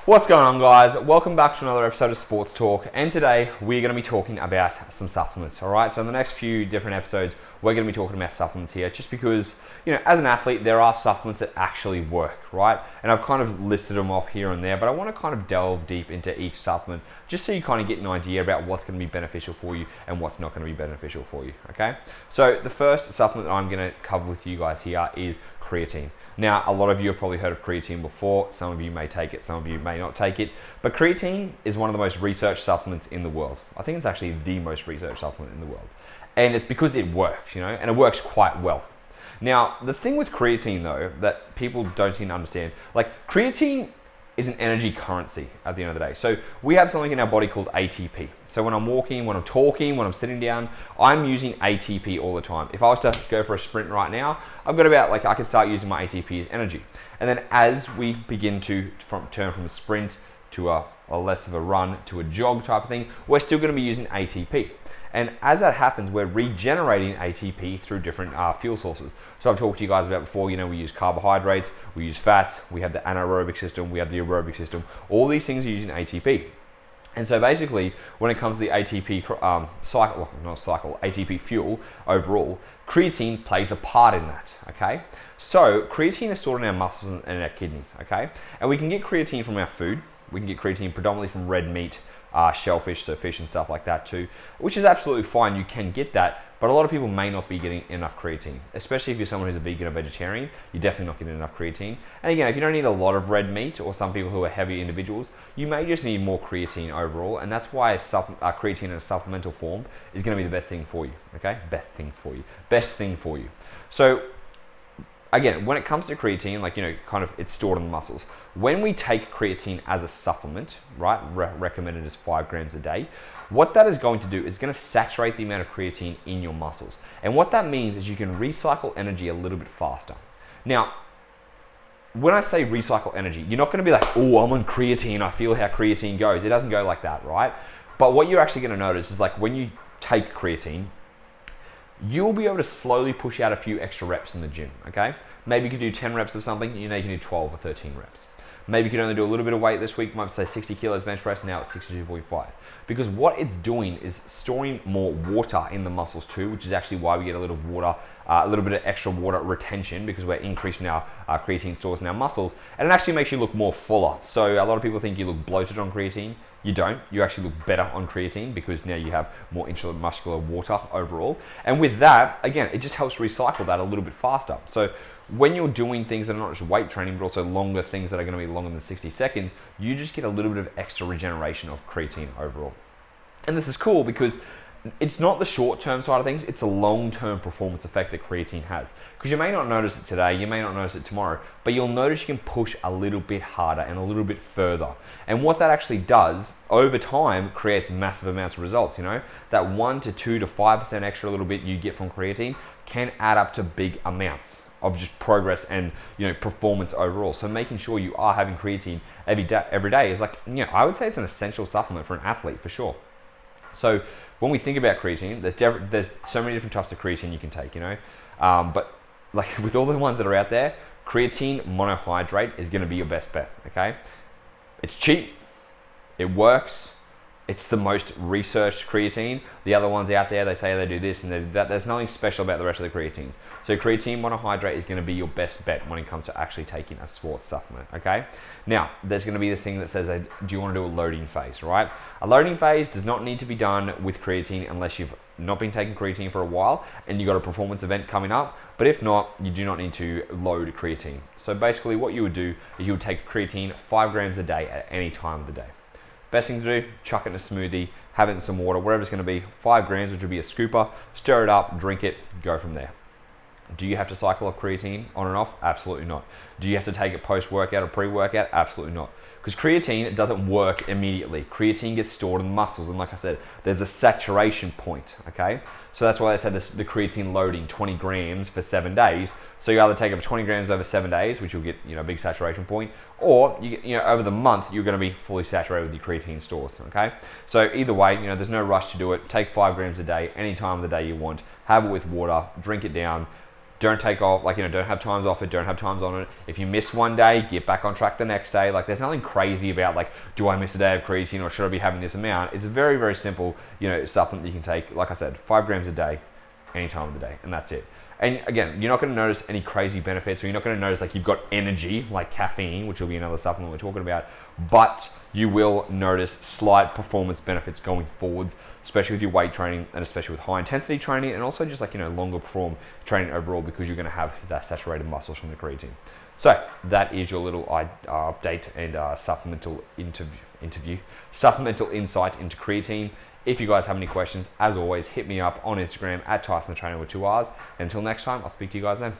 What's going on, guys? Welcome back to another episode of Sports Talk, and today we're going to be talking about some supplements. All right, so in the next few different episodes we're going to be talking about supplements here, just because, as an athlete there are supplements that actually work, right? And I've kind of listed them off here and there, but I want to kind of delve deep into each supplement just so you kind of get an idea about what's going to be beneficial for you and what's not going to be beneficial for you. Okay, so the first supplement that I'm going to cover with you guys here is creatine. Now, a lot of you have probably heard of creatine before. Some of you may take it, some of you may not take it. But creatine is one of the most researched supplements in the world. I think it's actually the most researched supplement in the world. And it's because it works, and it works quite well. Now, the thing with creatine, though, that people don't seem to understand, creatine is an energy currency at the end of the day. So we have something in our body called ATP. So when I'm walking, when I'm talking, when I'm sitting down, I'm using ATP all the time. If I was to go for a sprint right now, I've got about, I can start using my ATP as energy. And then as we begin to turn from a sprint to a less of a run to a jog type of thing, we're still going to be using ATP. And as that happens, we're regenerating ATP through different fuel sources. So I've talked to you guys about before, we use carbohydrates, we use fats, we have the anaerobic system, we have the aerobic system. All these things are using ATP. And so basically, when it comes to the ATP ATP fuel overall, creatine plays a part in that, okay? So creatine is stored in our muscles and our kidneys, okay? And we can get creatine from our food. We can get creatine predominantly from red meat, shellfish, so fish and stuff like that too, which is absolutely fine. You can get that, but a lot of people may not be getting enough creatine, especially if you're someone who's a vegan or vegetarian. You're definitely not getting enough creatine. And again, if you don't need a lot of red meat, or some people who are heavy individuals, you may just need more creatine overall, and that's why creatine in a supplemental form is going to be the best thing for you, okay? Best thing for you. So again, when it comes to creatine, it's stored in the muscles. When we take creatine as a supplement, right, recommended as 5 grams a day, what that is going to do is going to saturate the amount of creatine in your muscles. And what that means is you can recycle energy a little bit faster. Now, when I say recycle energy, you're not going to be like, oh, I'm on creatine, I feel how creatine goes. It doesn't go like that, right? But what you're actually going to notice is when you take creatine, you'll be able to slowly push out a few extra reps in the gym, okay? Maybe you can do 10 reps of something, you can do 12 or 13 reps. Maybe you can only do a little bit of weight this week, might say 60 kilos bench press, now it's 62.5. Because what it's doing is storing more water in the muscles too, which is actually why we get a little bit of extra water retention, because we're increasing our creatine stores in our muscles, and it actually makes you look more fuller. So a lot of people think you look bloated on creatine. You don't. You actually look better on creatine because now you have more intramuscular water overall. And with that, again, it just helps recycle that a little bit faster. So when you're doing things that are not just weight training, but also longer things that are going to be longer than 60 seconds, you just get a little bit of extra regeneration of creatine overall. And this is cool because it's not the short-term side of things, it's a long-term performance effect that creatine has. Because you may not notice it today, you may not notice it tomorrow, but you'll notice you can push a little bit harder and a little bit further. And what that actually does, over time, creates massive amounts of results, That 1 to 2 to 5% extra little bit you get from creatine can add up to big amounts of just progress and performance overall. So making sure you are having creatine every day is I would say it's an essential supplement for an athlete for sure. So when we think about creatine, there's so many different types of creatine you can take, but with all the ones that are out there, creatine monohydrate is going to be your best bet, okay? It's cheap, it works, it's the most researched creatine. The other ones out there, they say they do this and they do that. There's nothing special about the rest of the creatines. So creatine monohydrate is going to be your best bet when it comes to actually taking a sports supplement, okay? Now, there's going to be this thing that says, do you want to do a loading phase, right? A loading phase does not need to be done with creatine unless you've not been taking creatine for a while and you've got a performance event coming up. But if not, you do not need to load creatine. So basically what you would do is you would take creatine 5 grams a day at any time of the day. Best thing to do, chuck it in a smoothie, have it in some water, whatever it's going to be, 5 grams, which would be a scooper, stir it up, drink it, go from there. Do you have to cycle off creatine on and off? Absolutely not. Do you have to take it post-workout or pre-workout? Absolutely not. Because creatine, it doesn't work immediately. Creatine gets stored in the muscles, and like I said, there's a saturation point, okay? So that's why they said the creatine loading, 20 grams for 7 days. So you either take up 20 grams over 7 days, which you'll get, a big saturation point, or you get, over the month, you're going to be fully saturated with your creatine stores, okay? So either way, there's no rush to do it. Take 5 grams a day, any time of the day you want. Have it with water, drink it down. Don't take off, like, don't have times off it, don't have times on it. If you miss one day, get back on track the next day. Like, there's nothing crazy about, like, do I miss a day of creatine or should I be having this amount? It's a very, very simple, supplement you can take. Like I said, 5 grams a day, any time of the day, and that's it. And again, you're not going to notice any crazy benefits, or you're not going to notice like you've got energy, like caffeine, which will be another supplement we're talking about, but you will notice slight performance benefits going forwards, especially with your weight training and especially with high intensity training, and also just like, longer perform training overall, because you're going to have that saturated muscles from the creatine. So that is your little update and supplemental insight into creatine. If you guys have any questions, as always, hit me up on Instagram at Tyson the Trainer with 2 R's. Until next time, I'll speak to you guys then.